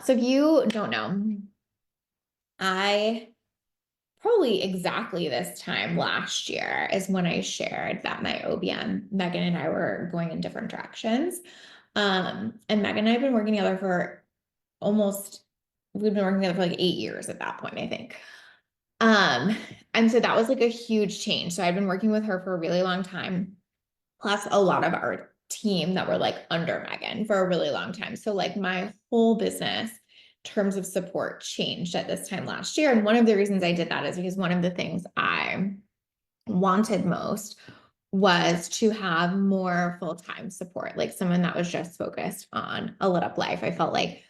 So if you don't know, I probably exactly this time last year is when I shared that my OBM, Megan and I were going in different directions. And Megan and I have been working together for almost, we've been working together for like 8 years at that point, I think. Um, and so that was like a huge change. So I'd been working with her for a really long time, plus a lot of our team that were like under Megan for a really long time. So like my whole business in terms of support changed at this time last year. And one of the reasons I did that is because one of the things I wanted most was to have more full-time support, like someone that was just focused on a lit up life. I felt like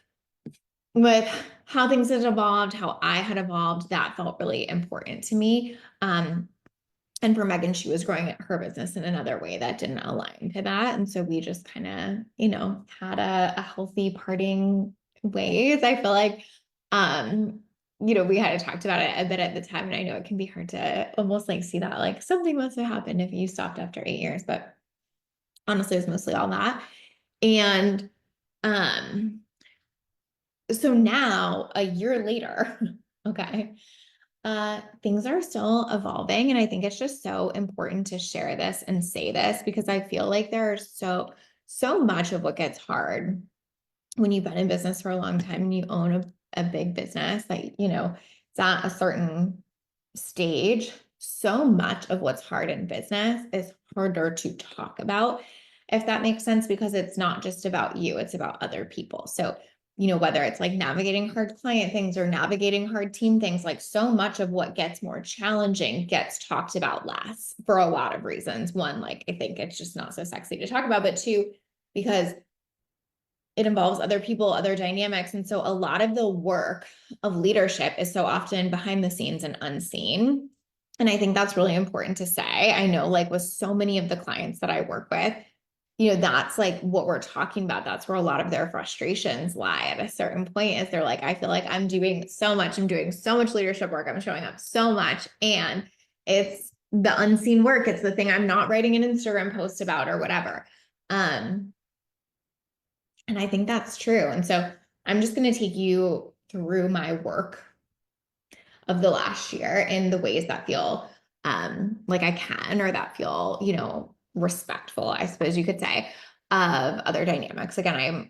with how things had evolved, how I had evolved, that felt really important to me. And for Megan, she was growing her business in another way that didn't align to that. And so we just kind of, had a healthy parting ways. I feel like, we had talked about it a bit at the time. And I know it can be hard to almost like see that like something must have happened if you stopped after 8 years, but honestly, it was mostly all that. And um, so now a year later, okay, things are still evolving. And I think it's just so important to share this and say this because I feel like there's so much of what gets hard when you've been in business for a long time and you own a big business that, it's at a certain stage. So much of what's hard in business is harder to talk about, if that makes sense, because it's not just about you, it's about other people. So, whether it's like navigating hard client things or navigating hard team things, like so much of what gets more challenging gets talked about less for a lot of reasons. One, like I think it's just not so sexy to talk about, but two, because it involves other people, other dynamics. And so a lot of the work of leadership is so often behind the scenes and unseen. And I think that's really important to say. I know, like, with so many of the clients that I work with, that's like what we're talking about. That's where a lot of their frustrations lie at a certain point is they're like, I feel like I'm doing so much. I'm doing so much leadership work. I'm showing up so much. And it's the unseen work. It's the thing I'm not writing an Instagram post about or whatever. And I think that's true. And so I'm just going to take you through my work of the last year in the ways that feel like I can, or that feel, respectful, I suppose you could say, of other dynamics. Again, I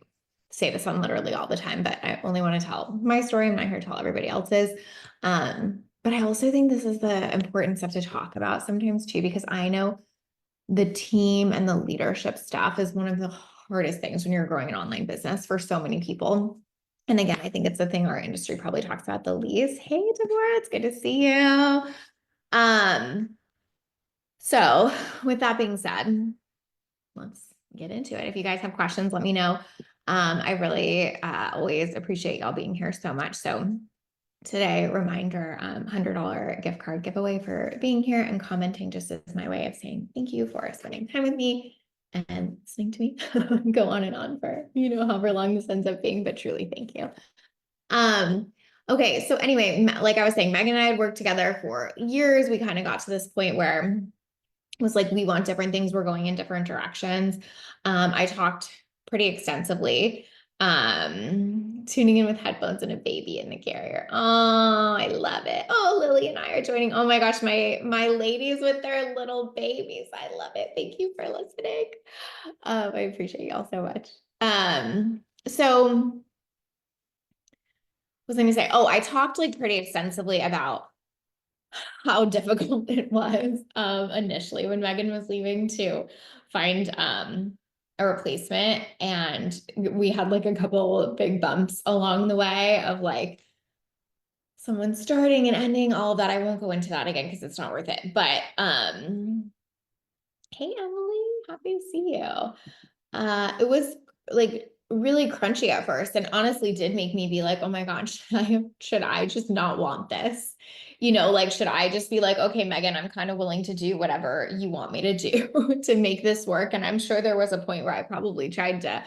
say this on literally all the time, but I only want to tell my story. I'm not here to tell everybody else's. But I also think this is the important stuff to talk about sometimes too, because I know the team and the leadership stuff is one of the hardest things when you're growing an online business for so many people. And again, I think it's the thing our industry probably talks about the least. Hey, Deborah, it's good to see you. Um, so with that being said, let's get into it. If you guys have questions, let me know. I really always appreciate y'all being here so much. So today, reminder, $100 gift card giveaway for being here and commenting just as my way of saying thank you for spending time with me and listening to me go on and on for, however long this ends up being, but truly thank you. Okay. So anyway, like I was saying, Megan and I had worked together for years. We kind of got to this point where it was like, we want different things. We're going in different directions. I talked pretty extensively, tuning in with headphones and a baby in the carrier. Oh, I love it. Oh, Lily and I are joining. Oh my gosh, my ladies with their little babies. I love it. Thank you for listening. I appreciate y'all so much. So what was I gonna say? Oh, I talked like pretty extensively about how difficult it was initially when Megan was leaving to find a replacement. And we had like a couple big bumps along the way of like someone starting and ending, all of that. I won't go into that again because it's not worth it. But hey, Emily, happy to see you. It was like really crunchy at first and honestly did make me be like, oh my gosh, should I just not want this? Like, should I just be like, okay, Megan, I'm kind of willing to do whatever you want me to do to make this work. And I'm sure there was a point where I probably tried to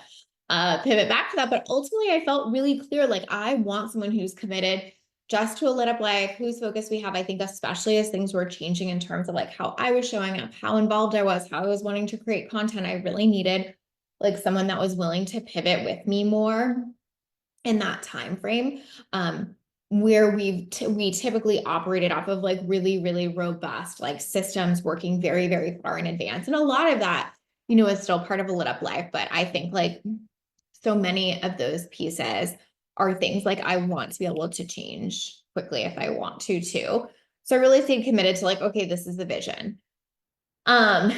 pivot back to that. But ultimately I felt really clear, like I want someone who's committed just to a lit up life, whose focus we have. I think especially as things were changing in terms of like how I was showing up, how involved I was, how I was wanting to create content, I really needed like someone that was willing to pivot with me more. in that time frame, where we typically operated off of like really, really robust like systems working very, very far in advance. And a lot of that, is still part of a lit up life. But I think like so many of those pieces are things like I want to be able to change quickly if I want to too. So I really stayed committed to like, okay, this is the vision. And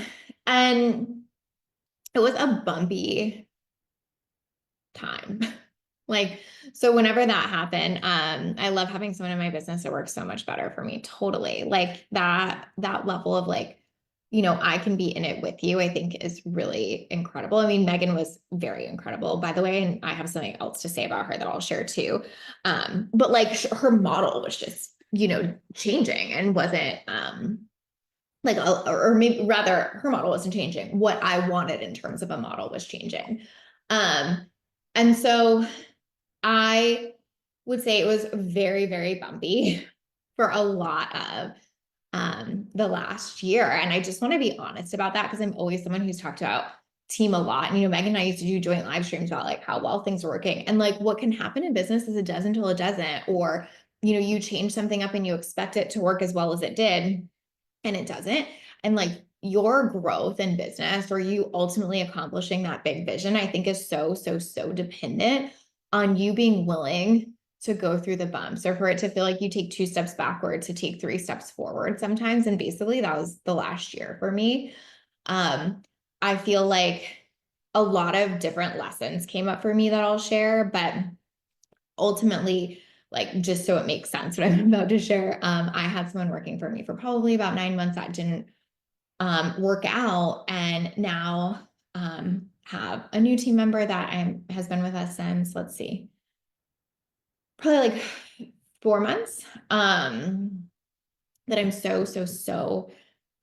it was a bumpy time. Like, so whenever that happened, I love having someone in my business that works so much better for me. Totally. Like that level of like, I can be in it with you, I think is really incredible. I mean, Megan was very incredible, by the way, and I have something else to say about her that I'll share too. But like her model was just, changing and wasn't, like, or maybe rather her model wasn't changing. What I wanted in terms of a model was changing. And so I would say it was very, very bumpy for a lot of the last year. And I just want to be honest about that because I'm always someone who's talked about team a lot. And, Megan and I used to do joint live streams about like how well things are working. And like what can happen in business is it does until it doesn't. Or, you change something up and you expect it to work as well as it did, and it doesn't. And like your growth in business or you ultimately accomplishing that big vision, I think is so, so, so dependent on you being willing to go through the bumps, or for it to feel like you take 2 steps backward to take 3 steps forward sometimes. And basically that was the last year for me. I feel like a lot of different lessons came up for me that I'll share, but ultimately, like, just so it makes sense what I'm about to share, I had someone working for me for probably about 9 months that didn't work out, and now have a new team member that has been with us since, let's see, probably like 4 months, that I'm so, so, so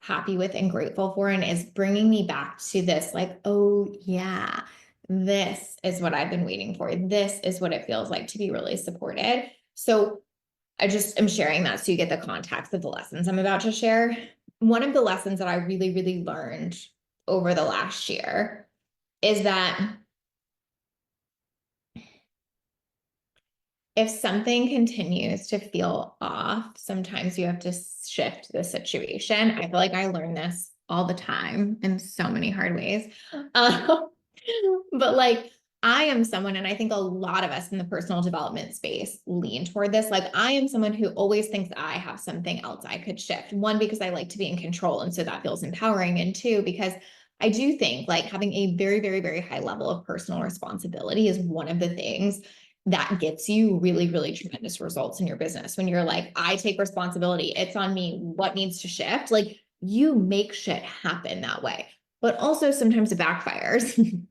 happy with and grateful for, and is bringing me back to this, like, oh yeah, this is what I've been waiting for. This is what it feels like to be really supported. So I just am sharing that so you get the context of the lessons I'm about to share. One of the lessons that I really, really learned over the last year is that if something continues to feel off, sometimes you have to shift the situation. I feel like I learn this all the time in so many hard ways. But like, I am someone, and I think a lot of us in the personal development space lean toward this. Like, I am someone who always thinks I have something else I could shift. One, because I like to be in control, and so that feels empowering. And two, because I do think like having a very, very, very high level of personal responsibility is one of the things that gets you really, really tremendous results in your business. When you're like, I take responsibility, it's on me, what needs to shift? Like, you make shit happen that way. But also sometimes it backfires.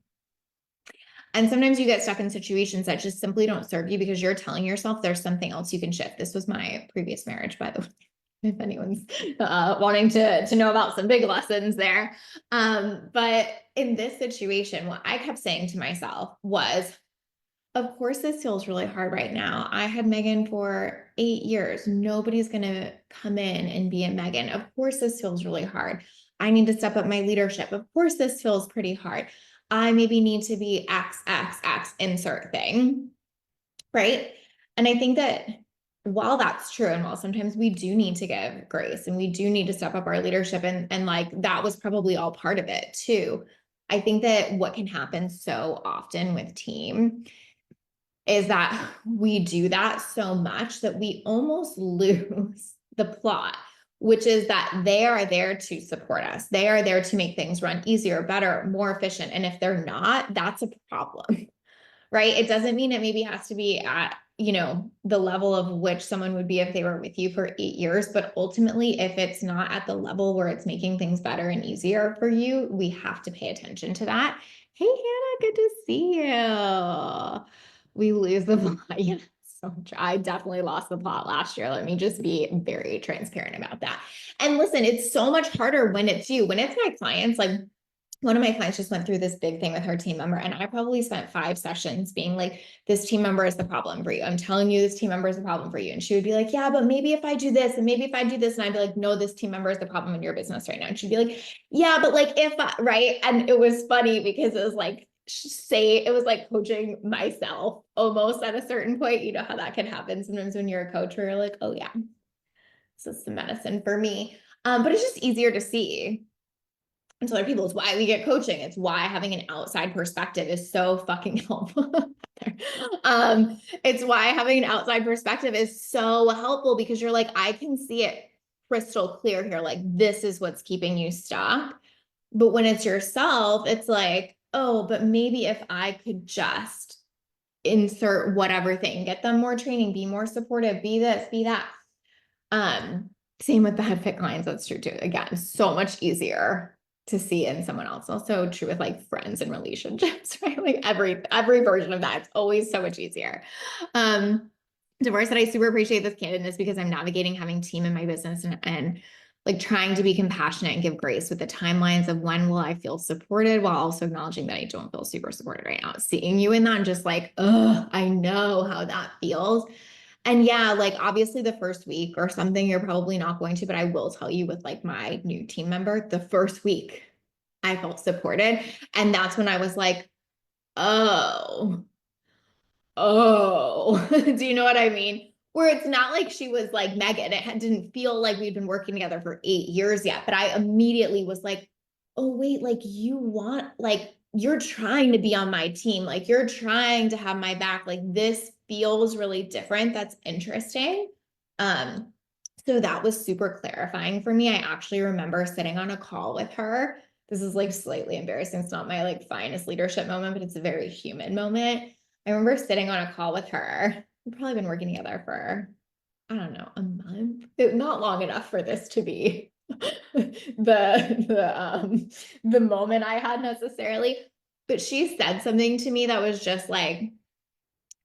And sometimes you get stuck in situations that just simply don't serve you because you're telling yourself there's something else you can shift. This was my previous marriage, by the way, if anyone's wanting to know about some big lessons there. But in this situation, what I kept saying to myself was, of course, this feels really hard right now. I had Megan for 8 years. Nobody's going to come in and be a Megan. Of course, this feels really hard. I need to step up my leadership. Of course, this feels pretty hard. I maybe need to be X, insert thing. Right. And I think that while that's true, and while sometimes we do need to give grace and we do need to step up our leadership, and like that was probably all part of it too. I think that what can happen so often with team is that we do that so much that we almost lose the plot, which is that they are there to support us. They are there to make things run easier, better, more efficient. And if they're not, that's a problem, right? It doesn't mean it maybe has to be at, the level of which someone would be if they were with you for 8 years. But ultimately, if it's not at the level where it's making things better and easier for you, we have to pay attention to that. Hey, Hannah, good to see you. We lose the plot. Yes, so I definitely lost the plot last year. Let me just be very transparent about that. And listen, it's so much harder when it's you. When it's my clients, like one of my clients just went through this big thing with her team member, and I probably spent 5 sessions being like, this team member is the problem for you. I'm telling you, this team member is the problem for you. And she would be like, yeah, but maybe if I do this, and maybe if I do this, and I'd be like, no, this team member is the problem in your business right now. And she'd be like, yeah, but like if, right. And it was funny because it was like, say it was like coaching myself almost at a certain point. You know how that can happen sometimes when you're a coach where you're like, oh yeah, this is the medicine for me. But it's just easier to see. And to other people, it's why we get coaching. It's why having an outside perspective is so fucking helpful. It's why having an outside perspective is so helpful because you're like, I can see it crystal clear here. Like, this is what's keeping you stuck. But when it's yourself, it's like, oh, but maybe if I could just insert whatever thing, get them more training, be more supportive, be this, be that. Same with the head fit clients. That's true too. Again, so much easier to see in someone else. Also true with like friends and relationships, right? Like every version of that, it's always so much easier. Divorce that I super appreciate this candidness because I'm navigating having team in my business and like trying to be compassionate and give grace with the timelines of when will I feel supported while also acknowledging that I don't feel super supported right now. Seeing you in that and just like, oh, I know how that feels. And yeah, like obviously the first week or something, you're probably not going to, but I will tell you with like my new team member, the first week I felt supported. And that's when I was like, oh, do you know what I mean? Where it's not like she was like Megan. It didn't feel like we'd been working together for 8 years yet, but I immediately was like, oh, wait, like you want, like, you're trying to be on my team. Like you're trying to have my back. Like this feels really different. That's interesting. Um, so that was super clarifying for me. I actually remember sitting on a call with her. This is like slightly embarrassing. It's not my like finest leadership moment, but it's a very human moment. I remember sitting on a call with her. We've probably been working together for, I don't know, a month. Not long enough for this to be the moment I had necessarily. But she said something to me that was just like,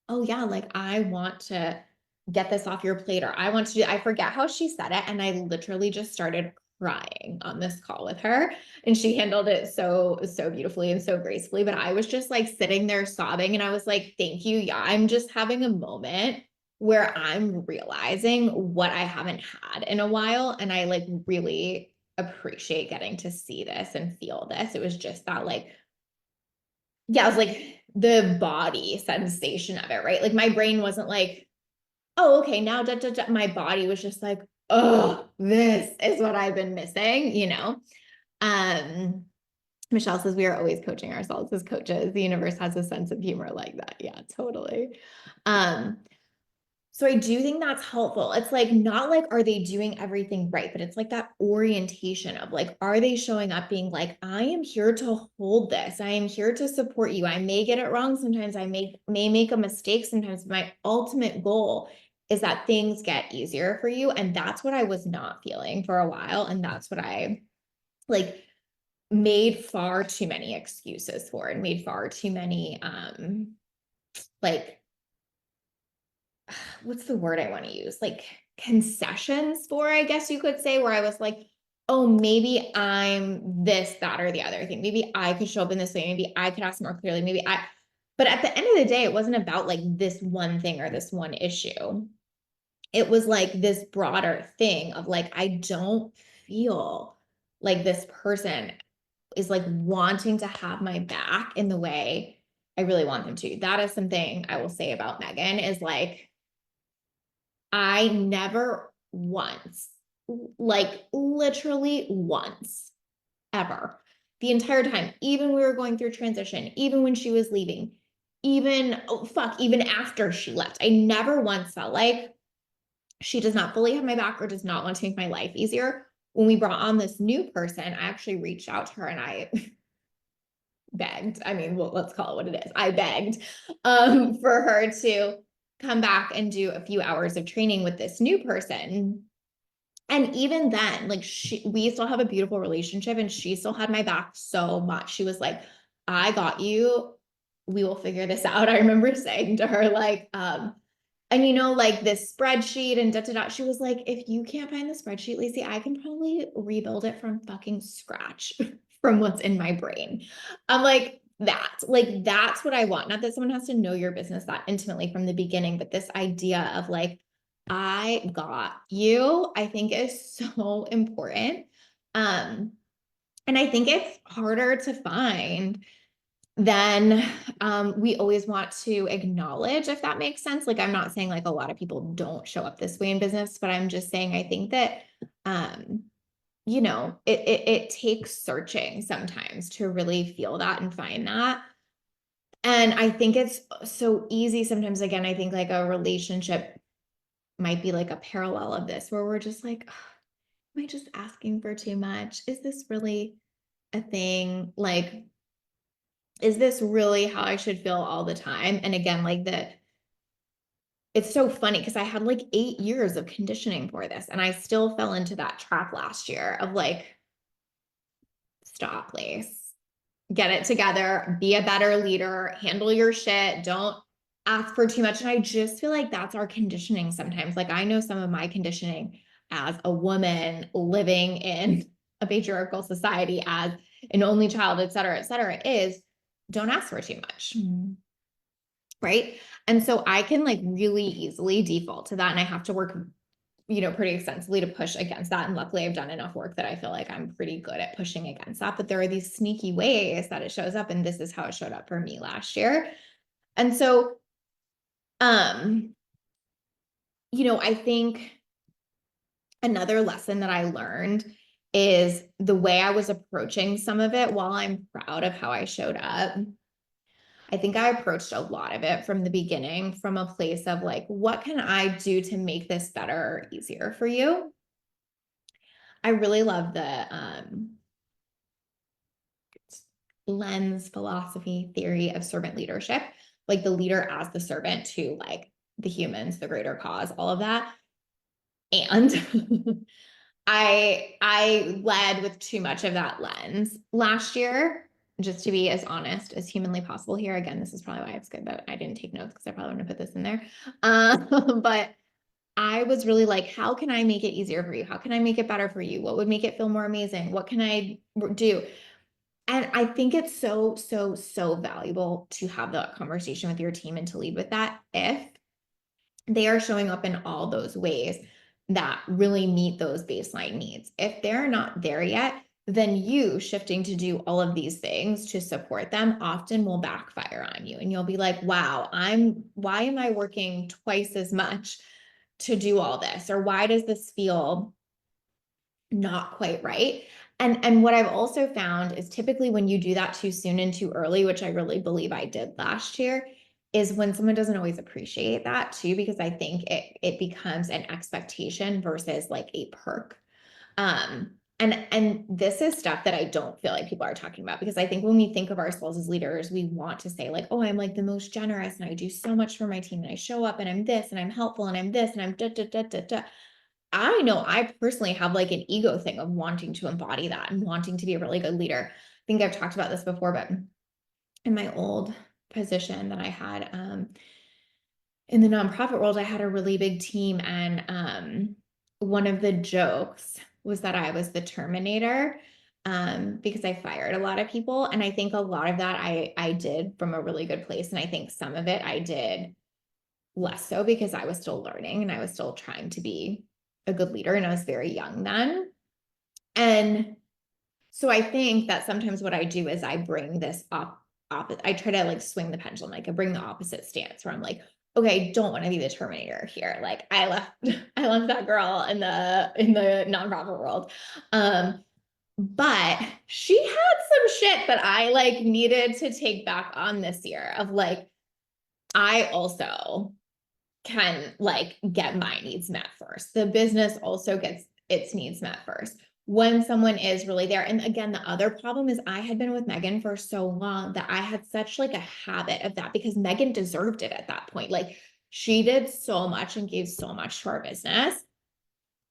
oh yeah, like I want to get this off your plate, or I want to do, I forget how she said it. And I literally just started crying on this call with her. And she handled it so beautifully and so gracefully. But I was just like sitting there sobbing and I was like, thank you. Yeah, I'm just having a moment where I'm realizing what I haven't had in a while. And I like really appreciate getting to see this and feel this. It was just that like, yeah, it was like the body sensation of it, right? Like my brain wasn't like, oh, okay, now da, da, da. My body was just like, oh, this is what I've been missing, you know? Um, Michelle says we are always coaching ourselves as coaches. The universe has a sense of humor like that. Yeah, totally. So I do think that's helpful. It's like, not like, are they doing everything right? But it's like that orientation of like, are they showing up being like, I am here to hold this. I am here to support you. I may get it wrong. Sometimes I may make a mistake. Sometimes my ultimate goal is that things get easier for you. And that's what I was not feeling for a while. And that's what I like made far too many excuses for and made far too many, like, what's the word I want to use? Like concessions for, I guess you could say, where I was like, oh, maybe I'm this, that, or the other thing. Maybe I could show up in this way. Maybe I could ask more clearly. But at the end of the day, it wasn't about like this one thing or this one issue. It was like this broader thing of like, I don't feel like this person is like wanting to have my back in the way I really want them to. That is something I will say about Megan is like, I never once, like literally once, ever, the entire time, even when we were going through transition, even when she was leaving, even, oh, fuck, even after she left, I never once felt like she does not fully have my back or does not want to make my life easier. When we brought on this new person, I actually reached out to her and I begged. I mean, well, let's call it what it is. I begged for her to come back and do a few hours of training with this new person. And even then, like we still have a beautiful relationship and she still had my back so much. She was like, I got you. We will figure this out. I remember saying to her, like, and you know, like this spreadsheet and da da da. She was like, if you can't find the spreadsheet, Lacey, I can probably rebuild it from fucking scratch from what's in my brain. I'm like, that's what I want. Not that someone has to know your business that intimately from the beginning, but this idea of like, I got you, I think is so important. And I think it's harder to find then we always want to acknowledge, if that makes sense. Like, I'm not saying like a lot of people don't show up this way in business, but I'm just saying I think that it takes searching sometimes to really feel that and find that. And I think it's so easy sometimes. Again, I think like a relationship might be like a parallel of this, where we're just like, am I just asking for too much? Is this really a thing? Like, is this really how I should feel all the time? And again, like it's so funny because I had like 8 years of conditioning for this, and I still fell into that trap last year of like, stop, please. Get it together, be a better leader, handle your shit, don't ask for too much. And I just feel like that's our conditioning sometimes. Like, I know some of my conditioning as a woman living in a patriarchal society, as an only child, et cetera, is don't ask for too much. Right. And so I can like really easily default to that. And I have to work, pretty extensively to push against that. And luckily I've done enough work that I feel like I'm pretty good at pushing against that. But there are these sneaky ways that it shows up. And this is how it showed up for me last year. And so, I think another lesson that I learned is the way I was approaching some of it. While I'm proud of how I showed up, I think I approached a lot of it from the beginning from a place of like, what can I do to make this better or easier for you? I really love the lens, philosophy, theory of servant leadership, like the leader as the servant to like the humans, the greater cause, all of that. And I led with too much of that lens last year, just to be as honest as humanly possible here. Again, this is probably why it's good that I didn't take notes, because I probably wouldn't have put this in there. But I was really like, how can I make it easier for you? How can I make it better for you? What would make it feel more amazing? What can I do? And I think it's so, so, so valuable to have that conversation with your team and to lead with that if they are showing up in all those ways that really meet those baseline needs. If they're not there yet, then you shifting to do all of these things to support them often will backfire on you. And you'll be like, wow, why am I working twice as much to do all this? Or why does this feel not quite right? And what I've also found is typically when you do that too soon and too early, which I really believe I did last year, is when someone doesn't always appreciate that too, because I think it becomes an expectation versus like a perk. And this is stuff that I don't feel like people are talking about, because I think when we think of ourselves as leaders, we want to say like, oh, I'm like the most generous and I do so much for my team and I show up and I'm this and I'm helpful and I'm this and I'm da da da da da. I know I personally have like an ego thing of wanting to embody that and wanting to be a really good leader. I think I've talked about this before, but in my old position that I had in the nonprofit world, I had a really big team. And one of the jokes was that I was the Terminator, because I fired a lot of people. And I think a lot of that I did from a really good place. And I think some of it I did less so because I was still learning and I was still trying to be a good leader, and I was very young then. And so I think that sometimes what I do is I bring this I try to like swing the pendulum. Like I bring the opposite stance where I'm like, okay, I don't want to be the Terminator here. Like I left that girl in the nonprofit world. But she had some shit that I like needed to take back on this year of like, I also can like get my needs met first. The business also gets its needs met first when someone is really there. And again, the other problem is I had been with Megan for so long that I had such like a habit of that, because Megan deserved it at that point. Like she did so much and gave so much to our business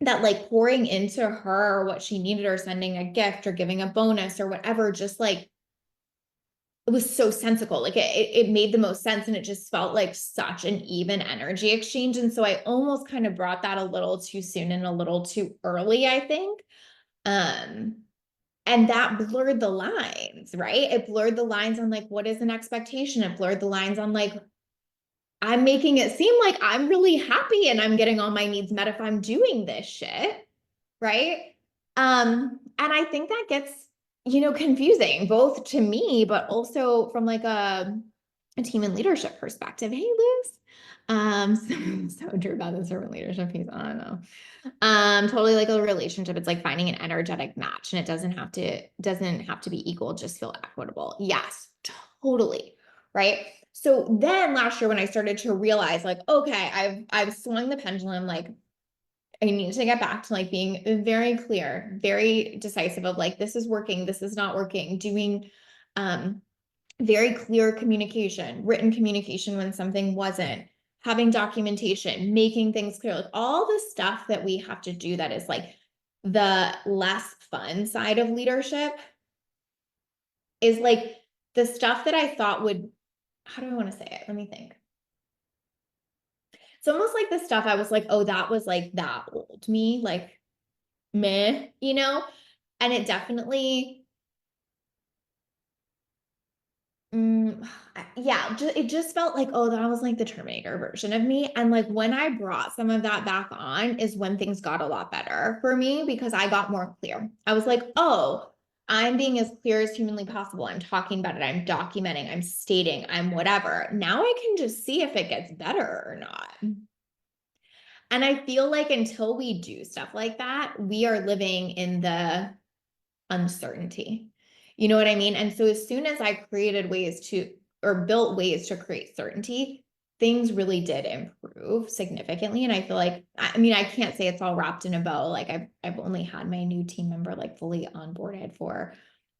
that like pouring into her what she needed, or sending a gift or giving a bonus or whatever, just like it was so sensical. Like it made the most sense, and it just felt like such an even energy exchange. And so I almost kind of brought that a little too soon and a little too early, I think. And that blurred the lines, right? It blurred the lines on like, what is an expectation? It blurred the lines on like, I'm making it seem like I'm really happy and I'm getting all my needs met if I'm doing this shit, right? And I think that gets confusing both to me, but also from like a team and leadership perspective. Hey, Liz. So true about the servant leadership piece. I don't know. Totally like a relationship. It's like finding an energetic match, and it doesn't have to be equal, just feel equitable. Yes, totally. Right. So then last year when I started to realize like, okay, I've swung the pendulum, like I need to get back to like being very clear, very decisive of like, this is working, this is not working, doing very clear communication, written communication when something wasn't, having documentation, making things clear, like all the stuff that we have to do that is like the less fun side of leadership is like the stuff that I thought would, how do I want to say it? Let me think. It's almost like the stuff I was like, oh, that was like that old me, like meh, and it definitely, yeah, it just felt like, oh, that was like the Terminator version of me. And like when I brought some of that back on is when things got a lot better for me because I got more clear. I was like, oh, I'm being as clear as humanly possible. I'm talking about it. I'm documenting, I'm stating, I'm whatever. Now I can just see if it gets better or not. And I feel like until we do stuff like that, we are living in the uncertainty. You know what I mean? And so as soon as I created ways to, or built ways to create certainty, things really did improve significantly. And I feel like, I mean, I can't say it's all wrapped in a bow. Like I've only had my new team member like fully onboarded for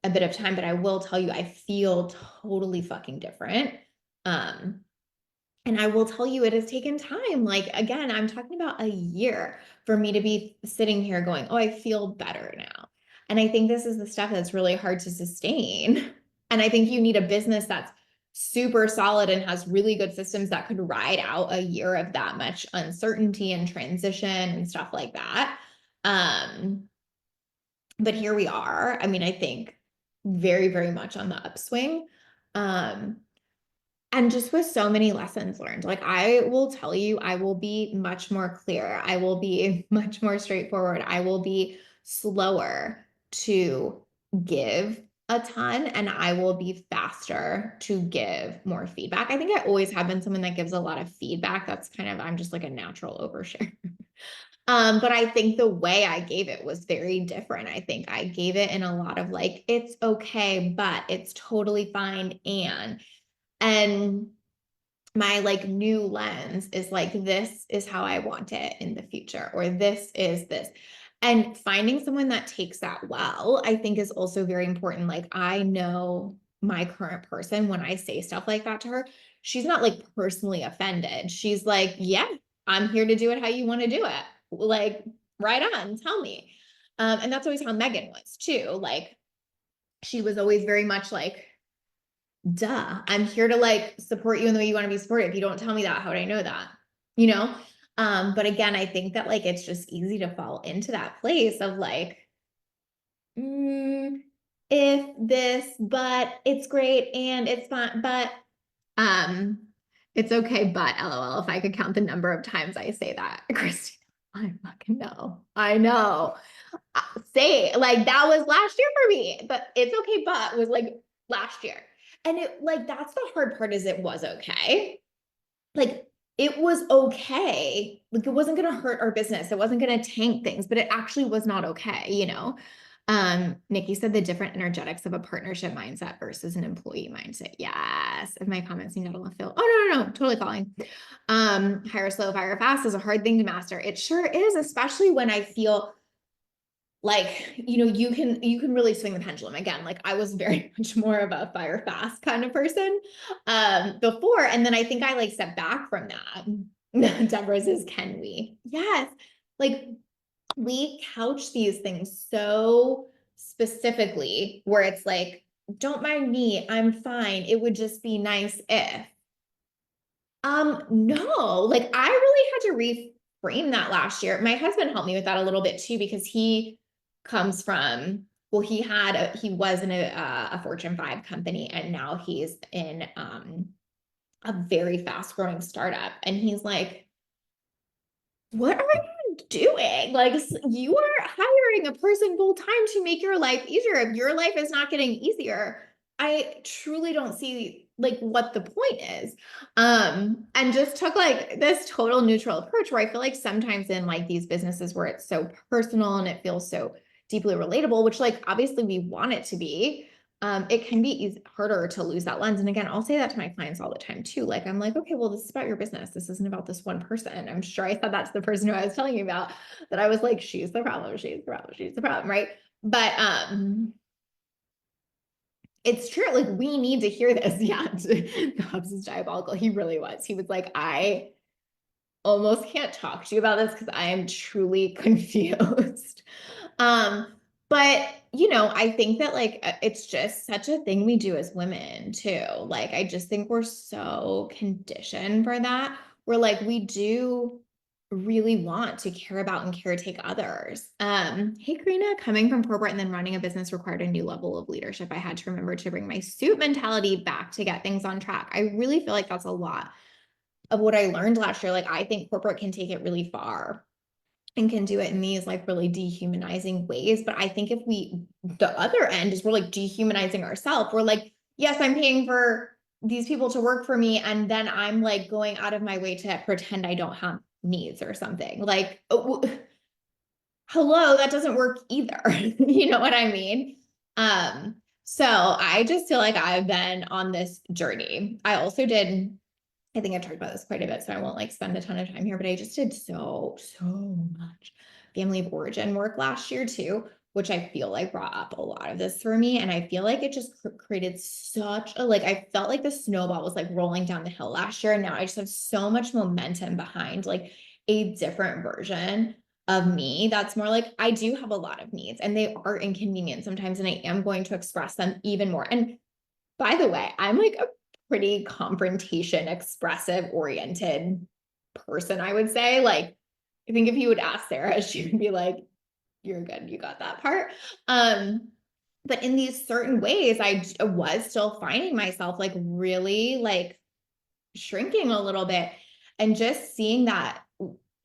a bit of time, but I will tell you, I feel totally fucking different. Um, and I will tell you, it has taken time. Like, again, I'm talking about a year for me to be sitting here going, oh, I feel better now. And I think this is the stuff that's really hard to sustain. And I think you need a business that's super solid and has really good systems that could ride out a year of that much uncertainty and transition and stuff like that. But here we are. I mean, I think very, very much on the upswing. Um, and just with so many lessons learned, like I will tell you, I will be much more clear. I will be much more straightforward. I will be slower to give a ton and I will be faster to give more feedback. I think I always have been someone that gives a lot of feedback. That's kind of, I'm just like a natural overshare. But I think the way I gave it was very different. I think I gave it in a lot of like, it's okay, but it's totally fine. And my like new lens is like, this is how I want it in the future, or this is this. And finding someone that takes that well, I think is also very important. Like I know my current person, when I say stuff like that to her, she's not like personally offended. She's like, yeah, I'm here to do it how you want to do it. Like, right on, tell me. And that's always how Megan was too. Like, she was always very much like, duh, I'm here to like support you in the way you want to be supported. If you don't tell me that, how would I know that? You know? But again, I think that like it's just easy to fall into that place of like, if this, but it's great and it's fun, but um, it's okay, but LOL, if I could count the number of times I say that, Christina, I fucking know. I know. Say like that was last year for me, but it's okay, but was like last year. And it like that's the hard part is it was okay. Like it was okay. Like it wasn't gonna hurt our business. It wasn't gonna tank things, but it actually was not okay. Nikki said the different energetics of a partnership mindset versus an employee mindset. Yes. If my comments seem not to feel, oh no, totally falling. Hire slow, fire fast is a hard thing to master. It sure is, especially when I feel like, you can really swing the pendulum again. Like I was very much more of a fire fast kind of person before. And then I think I like stepped back from that. Deborah says, can we? Yes. Like we couch these things so specifically where it's like, don't mind me, I'm fine. It would just be nice if. No, like I really had to reframe that last year. My husband helped me with that a little bit too, because he comes from, well, he was in a Fortune 5 company and now he's in a very fast growing startup. And he's like, what are you doing? Like, you are hiring a person full time to make your life easier. If your life is not getting easier, I truly don't see like what the point is. And just took like this total neutral approach where I feel like sometimes in like these businesses where it's so personal and it feels so deeply relatable, which like obviously we want it to be, it can be harder to lose that lens. And again, I'll say that to my clients all the time too. Like, I'm like, okay, well, this is about your business. This isn't about this one person. I'm sure I said that to the person who I was telling you about, that I was like, she's the problem, she's the problem, she's the problem, right? But it's true. Like, we need to hear this. Yeah. Hobbs is diabolical. He really was. He was like, I almost can't talk to you about this because I am truly confused. But you know, I think that like it's just such a thing we do as women too. Like, I just think we're so conditioned for that. We're like, we do really want to care about and caretake others. Hey Karina, coming from corporate and then running a business required a new level of leadership. I had to remember to bring my suit mentality back to get things on track. I really feel like that's a lot of what I learned last year. Like, I think corporate can take it really far and can do it in these like really dehumanizing ways. But I think if the other end is we're like dehumanizing ourselves. We're like, yes, I'm paying for these people to work for me. And then I'm like going out of my way to pretend I don't have needs or something. Like, oh, hello, that doesn't work either. You know what I mean? So I just feel like I've been on this journey. I also did, I think I've talked about this quite a bit, so I won't like spend a ton of time here, but I just did so much family of origin work last year too, which I feel like brought up a lot of this for me. And I feel like it just created such a, like, I felt like the snowball was like rolling down the hill last year. And now I just have so much momentum behind like a different version of me that's more like, I do have a lot of needs and they are inconvenient sometimes, and I am going to express them even more. And by the way, I'm like a pretty confrontation, expressive oriented person, I would say. Like, I think if you would ask Sarah, she would be like, you're good, you got that part. But in these certain ways, I was still finding myself like really like shrinking a little bit, and just seeing that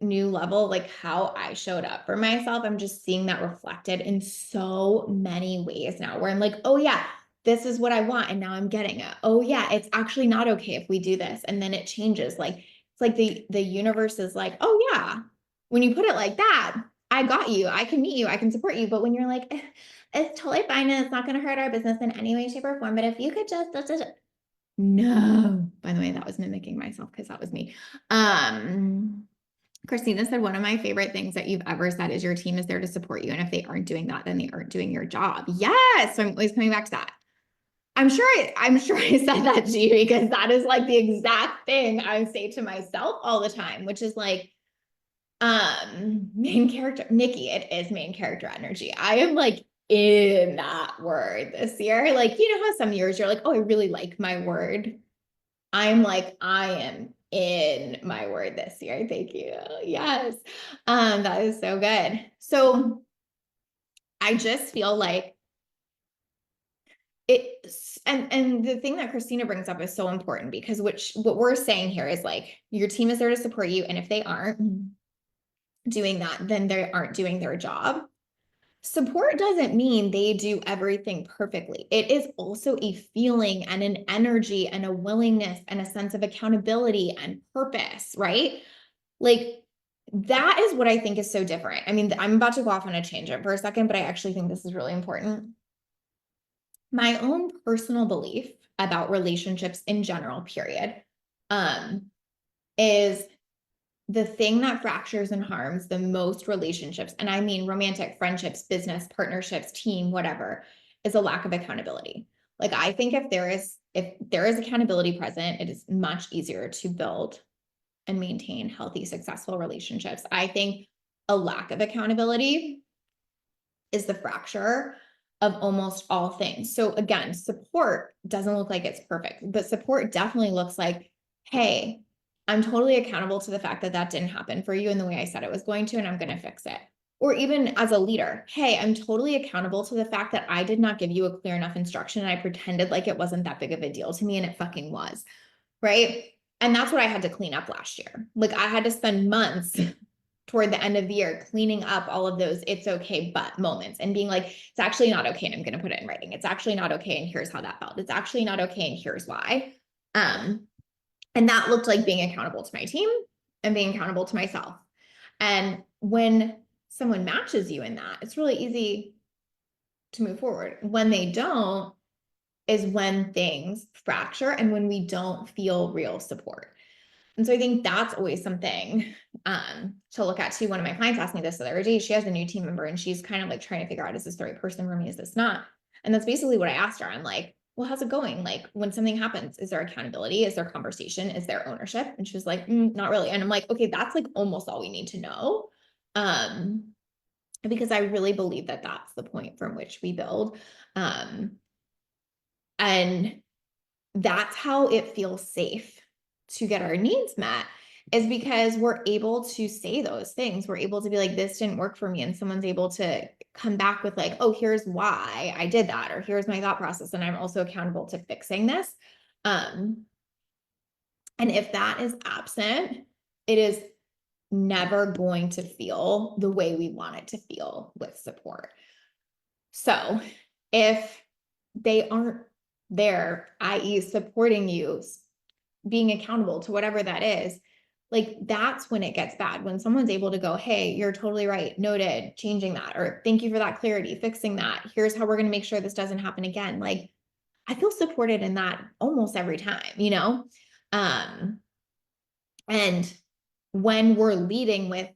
new level, like how I showed up for myself. I'm just seeing that reflected in so many ways now, where I'm like, oh yeah, this is what I want. And now I'm getting it. Oh yeah, it's actually not okay if we do this. And then it changes. Like, it's like the universe is like, oh yeah, when you put it like that, I got you, I can meet you, I can support you. But when you're like, it's totally fine and it's not going to hurt our business in any way, shape, or form. But if you could just, no, by the way, that was mimicking myself because that was me. Christina said, one of my favorite things that you've ever said is your team is there to support you. And if they aren't doing that, then they aren't doing your job. Yes. So I'm always coming back to that. I'm sure I said that to you because that is like the exact thing I say to myself all the time, which is like, main character, Nikki, it is main character energy. I am like in that word this year. Like, you know how some years you're like, oh, I really like my word. I'm like, I am in my word this year. Thank you. Yes. That is so good. So I just feel like it's, and the thing that Christina brings up is so important, because what we're saying here is like, your team is there to support you. And if they aren't doing that, then they aren't doing their job. Support doesn't mean they do everything perfectly. It is also a feeling and an energy and a willingness and a sense of accountability and purpose, right? Like, that is what I think is so different. I mean, I'm about to go off on a tangent for a second, but I actually think this is really important. My own personal belief about relationships in general, period, is the thing that fractures and harms the most relationships, and I mean romantic, friendships, business, partnerships, team, whatever, is a lack of accountability. Like, I think if there is accountability present, it is much easier to build and maintain healthy, successful relationships. I think a lack of accountability is the fracture of almost all things. So again, support doesn't look like it's perfect, but support definitely looks like, hey, I'm totally accountable to the fact that that didn't happen for you in the way I said it was going to, and I'm going to fix it. Or even as a leader, hey, I'm totally accountable to the fact that I did not give you a clear enough instruction and I pretended like it wasn't that big of a deal to me, and it fucking was, right? And that's what I had to clean up last year. Like, I had to spend months toward the end of the year, cleaning up all of those it's okay but moments and being like, it's actually not okay and I'm going to put it in writing. It's actually not okay and here's how that felt. It's actually not okay and here's why. And that looked like being accountable to my team and being accountable to myself. And when someone matches you in that, it's really easy to move forward. When they don't is when things fracture and when we don't feel real support. And so I think that's always something to look at too. One of my clients asked me this the other day. She has a new team member and she's kind of like trying to figure out, is this the right person for me? Is this not? And that's basically what I asked her. I'm like, well, how's it going? Like when something happens, is there accountability? Is there conversation? Is there ownership? And she was like, not really. And I'm like, okay, that's like almost all we need to know. Because I really believe that that's the point from which we build. And that's how it feels safe to get our needs met, is because we're able to say those things. We're able to be like, this didn't work for me. And someone's able to come back with like, oh, here's why I did that, or here's my thought process. And I'm also accountable to fixing this. And if that is absent, it is never going to feel the way we want it to feel with support. So if they aren't there, i.e. supporting you, being accountable to whatever that is, like that's when it gets bad. When someone's able to go, hey, you're totally right, noted, changing that, or thank you for that clarity, fixing that, here's how we're going to make sure this doesn't happen again. Like I feel supported in that almost every time, you know? And when we're leading with,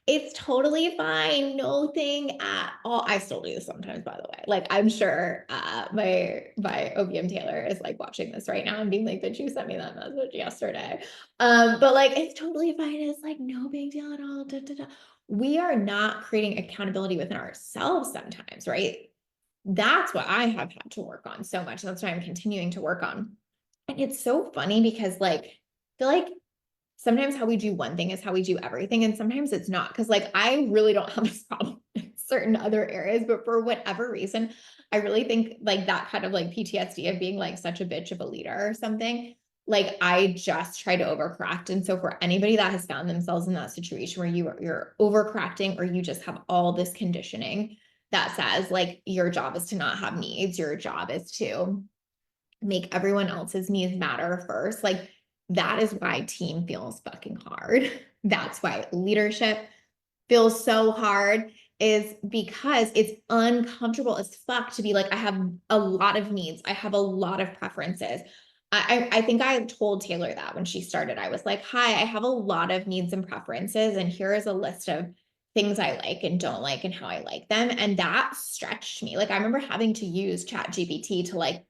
it's totally fine, no thing at all. I still do this sometimes, by the way. Like I'm sure my OBM Taylor is like watching this right now and being like, "Did you send me that message yesterday?" But like it's totally fine. It's like no big deal at all. Da, da, da. We are not creating accountability within ourselves sometimes, right? That's what I have had to work on so much. That's what I'm continuing to work on. And it's so funny because like I feel like sometimes how we do one thing is how we do everything. And sometimes it's not. Cause like, I really don't have this problem in certain other areas, but for whatever reason, I really think like that kind of like PTSD of being like such a bitch of a leader or something. Like I just try to overcorrect. And so for anybody that has found themselves in that situation where you're overcorrecting, or you just have all this conditioning that says like your job is to not have needs, your job is to make everyone else's needs matter first. Like that is why team feels fucking hard. That's why leadership feels so hard, is because it's uncomfortable as fuck to be like, I have a lot of needs. I have a lot of preferences. I think I told Taylor that when she started. I was like, hi, I have a lot of needs and preferences, and here is a list of things I like and don't like and how I like them. And that stretched me. Like I remember having to use ChatGPT to like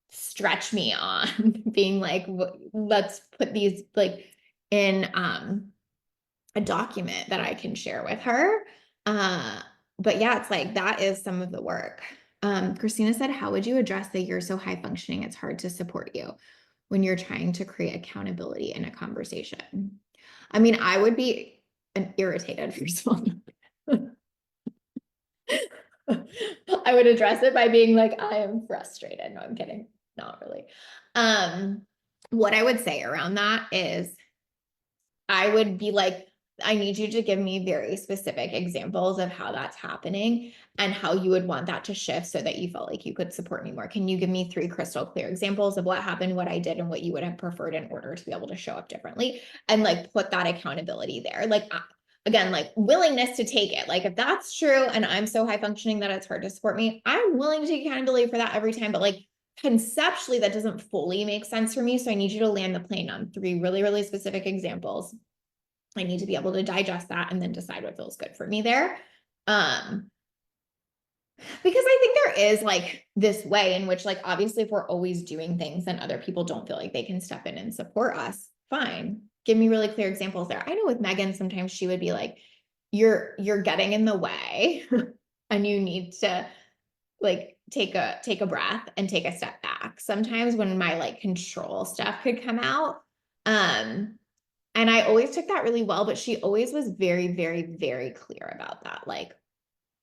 stretch me on being like, let's put these like in a document that I can share with her. But yeah, it's like that is some of the work. Christina said, how would you address that you're so high functioning it's hard to support you when you're trying to create accountability in a conversation? I mean, I would be irritated first of all. I would address it by being like, I am frustrated. No, I'm kidding. Not really. What I would say around that is I would be like, I need you to give me very specific examples of how that's happening and how you would want that to shift so that you felt like you could support me more. Can you give me 3 crystal clear examples of what happened, what I did, and what you would have preferred in order to be able to show up differently, and like put that accountability there? Like, again, like willingness to take it. Like if that's true and I'm so high functioning that it's hard to support me, I'm willing to take accountability for that every time. But like conceptually, that doesn't fully make sense for me. So I need you to land the plane on 3 really, really specific examples. I need to be able to digest that and then decide what feels good for me there. Because I think there is like this way in which like, obviously if we're always doing things and other people don't feel like they can step in and support us, fine. Give me really clear examples there. I know with Megan, sometimes she would be like, you're getting in the way and you need to like take a breath and take a step back. Sometimes when my like control stuff could come out. And I always took that really well, but she always was very, very, very clear about that. Like,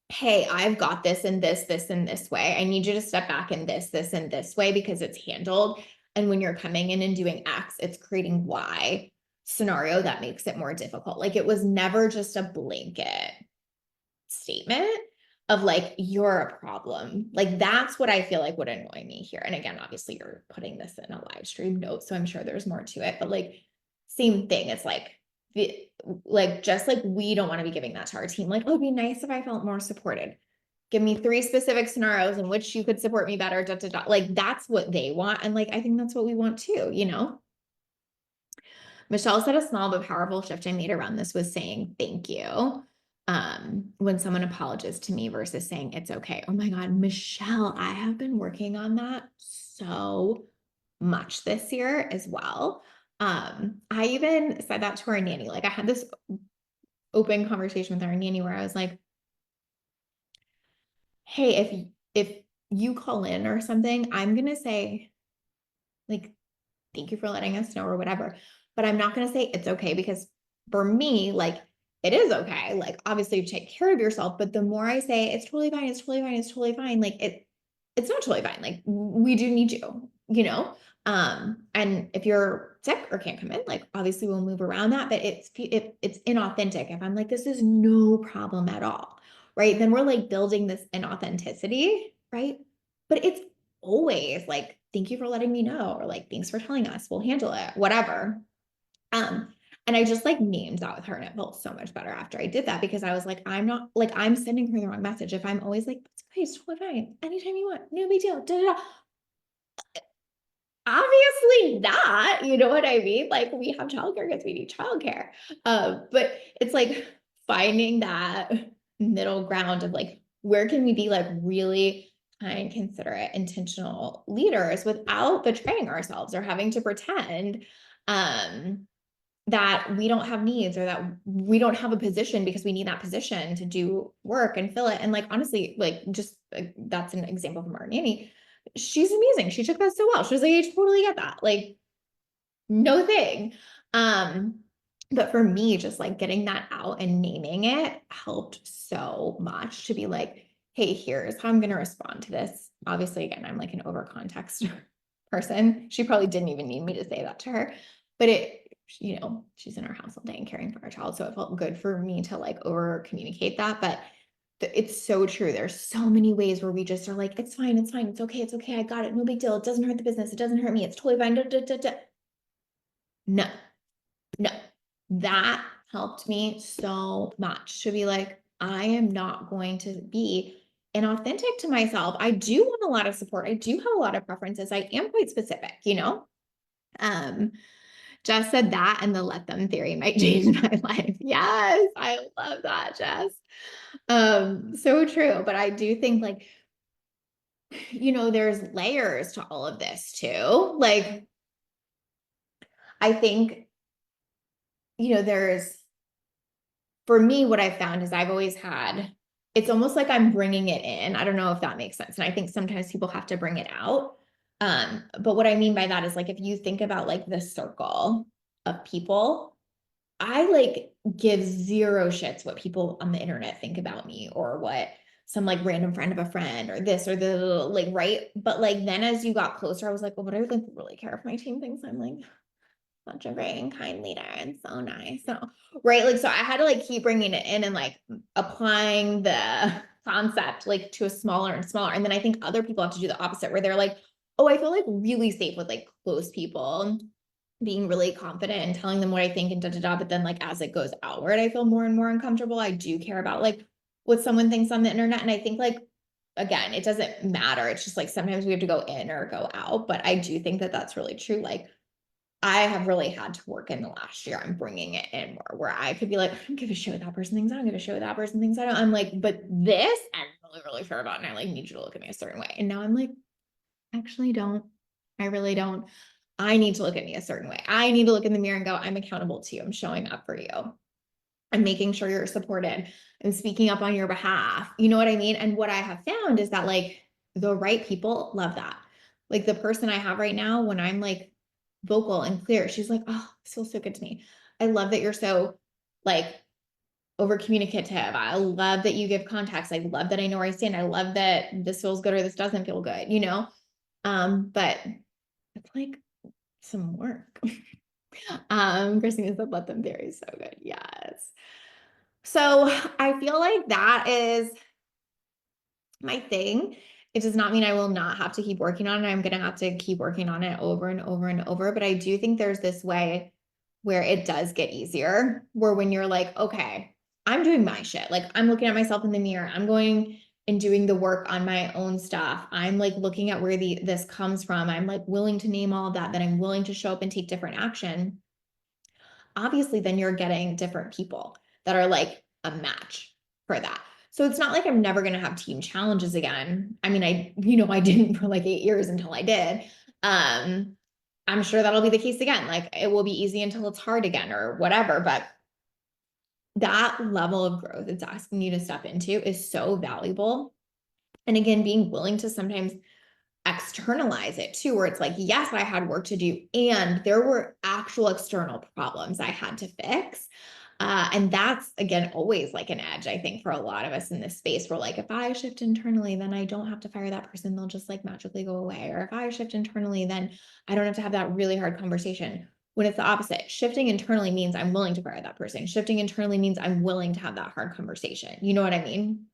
hey, I've got this and this, this, and this way. I need you to step back in this, this, and this way because it's handled. And when you're coming in and doing X, it's creating Y. scenario that makes it more difficult. Like it was never just a blanket statement of like, you're a problem. Like that's what I feel like would annoy me here. And again, obviously you're putting this in a live stream note, so I'm sure there's more to it, but like same thing. It's like just like we don't want to be giving that to our team. Like, oh, it'd be nice if I felt more supported. Give me 3 specific scenarios in which you could support me better. Da, da, da. Like that's what they want. And like, I think that's what we want too, you know? Michelle said a small but powerful shift I made around this was saying thank you. When someone apologizes to me versus saying it's okay. Oh my God, Michelle, I have been working on that so much this year as well. I even said that to our nanny. Like I had this open conversation with our nanny where I was like, hey, if you call in or something, I'm gonna say, like, thank you for letting us know or whatever. But I'm not going to say it's okay because for me, like, it is okay. Like, obviously you take care of yourself, but the more I say it's totally fine, it's totally fine, it's totally fine, like it's not totally fine. Like we do need you, you know? And if you're sick or can't come in, like obviously we'll move around that, but it's inauthentic. If I'm like, this is no problem at all, right? Then we're like building this inauthenticity, right? But it's always like, thank you for letting me know, or like, thanks for telling us, we'll handle it, whatever. Um, and I just like named that with her and it felt so much better after I did that because I was like, I'm not like, I'm sending her the wrong message. If I'm always like, it's okay, it's totally fine. Anytime you want, no big deal. Da, da, da. Obviously not, you know what I mean? Like we have childcare because we need childcare. But it's like finding that middle ground of like, where can we be like really kind, considerate, intentional leaders without betraying ourselves or having to pretend that we don't have needs or that we don't have a position because we need that position to do work and fill it. And like, honestly, like just that's an example from our nanny. She's amazing. She took that so well. She was like, I totally get that. Like, no thing. But for me, just like getting that out and naming it helped so much to be like, hey, here's how I'm going to respond to this. Obviously, again, I'm like an over context person. She probably didn't even need me to say that to her, but you know, she's in our house all day and caring for our child. So it felt good for me to like over communicate that. But it's so true. There's so many ways where we just are like, it's fine, it's okay, it's okay, I got it, no big deal. It doesn't hurt the business, it doesn't hurt me, it's totally fine. Da, da, da, da. No, no, that helped me so much to be like, I am not going to be inauthentic to myself. I do want a lot of support. I do have a lot of preferences. I am quite specific, you know? Jess said that and the let them theory might change my life. Yes, I love that, Jess. So true. But I do think like, you know, there's layers to all of this too. Like, I think, you know, for me, what I've found is I've always had, it's almost like I'm bringing it in. I don't know if that makes sense. And I think sometimes people have to bring it out. But what I mean by that is like, if you think about like the circle of people, I like give zero shits what people on the internet think about me or what some like random friend of a friend or this or the like, right. But like, then as you got closer, I was like, well, what I would like really care if my team thinks I'm like such a great and kind leader and so nice. So, right. Like, so I had to like keep bringing it in and like applying the concept like to a smaller and smaller. And then I think other people have to do the opposite where they're like, oh, I feel like really safe with like close people, being really confident and telling them what I think and da da da. But then like as it goes outward, I feel more and more uncomfortable. I do care about like what someone thinks on the internet. And I think like, again, it doesn't matter. It's just like sometimes we have to go in or go out. But I do think that that's really true. Like, I have really had to work in the last year. I'm bringing it in more where I could be like, I don't give a shit what that person thinks. I don't give a shit what that person thinks. I don't. I'm like, but this I'm really, really sure about. And I like need you to look at me a certain way. And now I'm like, actually don't. I really don't. I need to look at me a certain way. I need to look in the mirror and go, I'm accountable to you. I'm showing up for you. I'm making sure you're supported. I'm speaking up on your behalf. You know what I mean? And what I have found is that like the right people love that. Like the person I have right now, when I'm like vocal and clear, she's like, oh, this feels so good to me. I love that you're so like over communicative. I love that you give context. I love that I know where I stand. I love that this feels good or this doesn't feel good, you know? But it's like some work. Christina said, let them vary. So good. Yes. So I feel like that is my thing. It does not mean I will not have to keep working on it. I'm going to have to keep working on it over and over and over. But I do think there's this way where it does get easier, where when you're like, okay, I'm doing my shit. Like I'm looking at myself in the mirror. I'm going and doing the work on my own stuff. I'm like looking at where this comes from. I'm like willing to name all of that, that I'm willing to show up and take different action. Obviously, then you're getting different people that are like a match for that. So it's not like I'm never going to have team challenges again. I mean, I didn't for like 8 years until I did. I'm sure that'll be the case again. Like it will be easy until it's hard again or whatever. But that level of growth it's asking you to step into is so valuable. And again, being willing to sometimes externalize it too, where it's like, yes, I had work to do, and there were actual external problems I had to fix. And that's again always like an edge, I think, for a lot of us in this space. We're like, if I shift internally, then I don't have to fire that person, they'll just like magically go away. Or if I shift internally, then I don't have to have that really hard conversation. When it's the opposite, shifting internally means I'm willing to fire that person. Shifting internally means I'm willing to have that hard conversation. You know what I mean?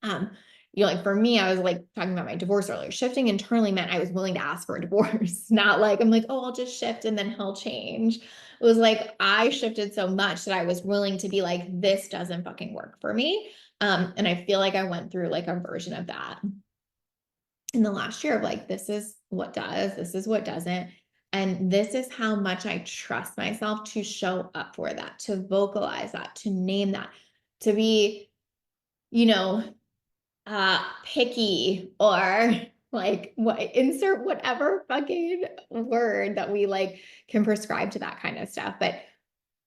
Um, like for me, I was like talking about my divorce earlier. Shifting internally meant I was willing to ask for a divorce, not like I'm like, oh, I'll just shift and then he'll change. It was like I shifted so much that I was willing to be like, this doesn't fucking work for me. And I feel like I went through like a version of that in the last year of like, this is what does, this is what doesn't. And this is how much I trust myself to show up for that, to vocalize that, to name that, to be, you know, picky or like what insert whatever fucking word that we like can prescribe to that kind of stuff. But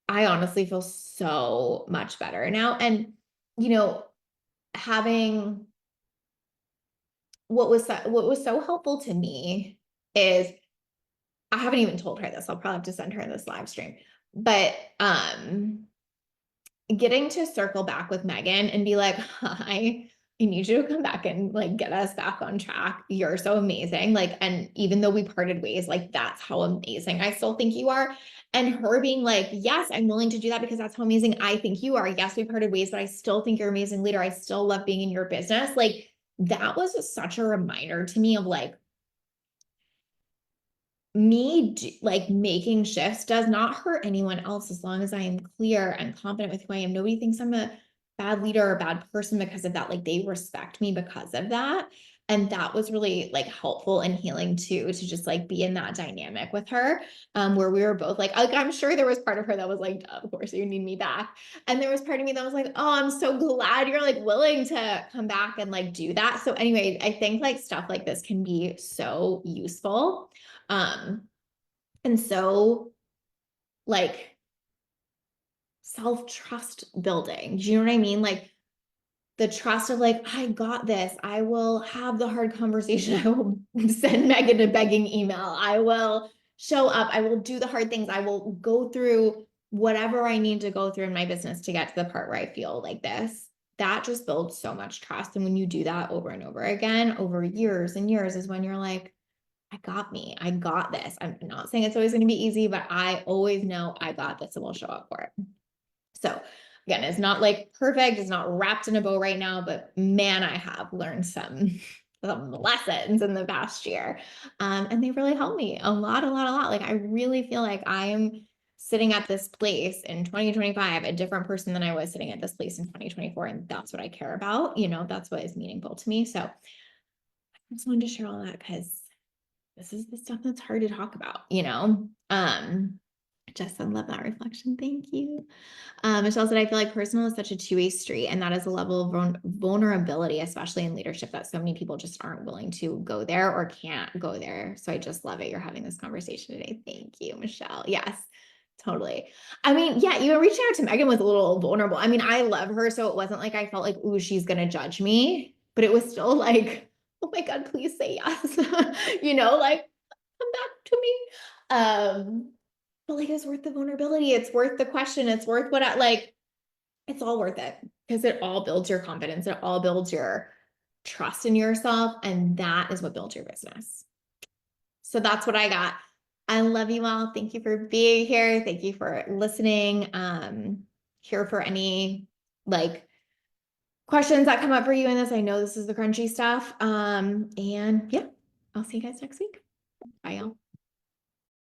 I honestly feel so much better now. And having what was so helpful to me is I haven't even told her this. I'll probably have to send her this live stream. But getting to circle back with Megan and be like, hi, I need you to come back and like get us back on track. You're so amazing. Like, and even though we parted ways, like that's how amazing I still think you are. And her being like, yes, I'm willing to do that because that's how amazing I think you are. Yes, we parted ways, but I still think you're an amazing leader. I still love being in your business. Like that was such a reminder to me of like, like making shifts does not hurt anyone else as long as I am clear and confident with who I am. Nobody thinks I'm a bad leader or a bad person because of that. Like they respect me because of that. And that was really like helpful and healing too, to just like be in that dynamic with her, where we were both like, I'm sure there was part of her that was like, of course you need me back. And there was part of me that was like, oh, I'm so glad you're like willing to come back and like do that. So anyway, I think like stuff like this can be so useful. And so like self-trust building, do you know what I mean? Like the trust of like, I got this, I will have the hard conversation, I will send Megan a begging email, I will show up, I will do the hard things, I will go through whatever I need to go through in my business to get to the part where I feel like this. That just builds so much trust. And when you do that over and over again, over years and years, is when you're like, I got me. I got this. I'm not saying it's always going to be easy, but I always know I got this and will show up for it. So again, it's not like perfect. It's not wrapped in a bow right now, but man, I have learned some lessons in the past year. And they really helped me a lot. Like I really feel like I am sitting at this place in 2025, a different person than I was sitting at this place in 2024. And that's what I care about. That's what is meaningful to me. So I just wanted to share all that because this is the stuff that's hard to talk about. Jess, I love that reflection. Thank you. Michelle said, I feel like personal is such a two-way street, and that is a level of vulnerability, especially in leadership, that so many people just aren't willing to go there or can't go there. So I just love it. You're having this conversation today. Thank you, Michelle. Yes, totally. I mean, yeah, even reaching out to Megan was a little vulnerable. I mean, I love her, so it wasn't like I felt like, ooh, she's going to judge me, but it was still like, oh my God, please say yes. Like come back to me. But like, it's worth the vulnerability. It's worth the question. It's worth it's all worth it because it all builds your confidence. It all builds your trust in yourself. And that is what builds your business. So that's what I got. I love you all. Thank you for being here. Thank you for listening. Here for any like questions that come up for you in this. I know this is the crunchy stuff. And yeah, I'll see you guys next week. Bye, y'all.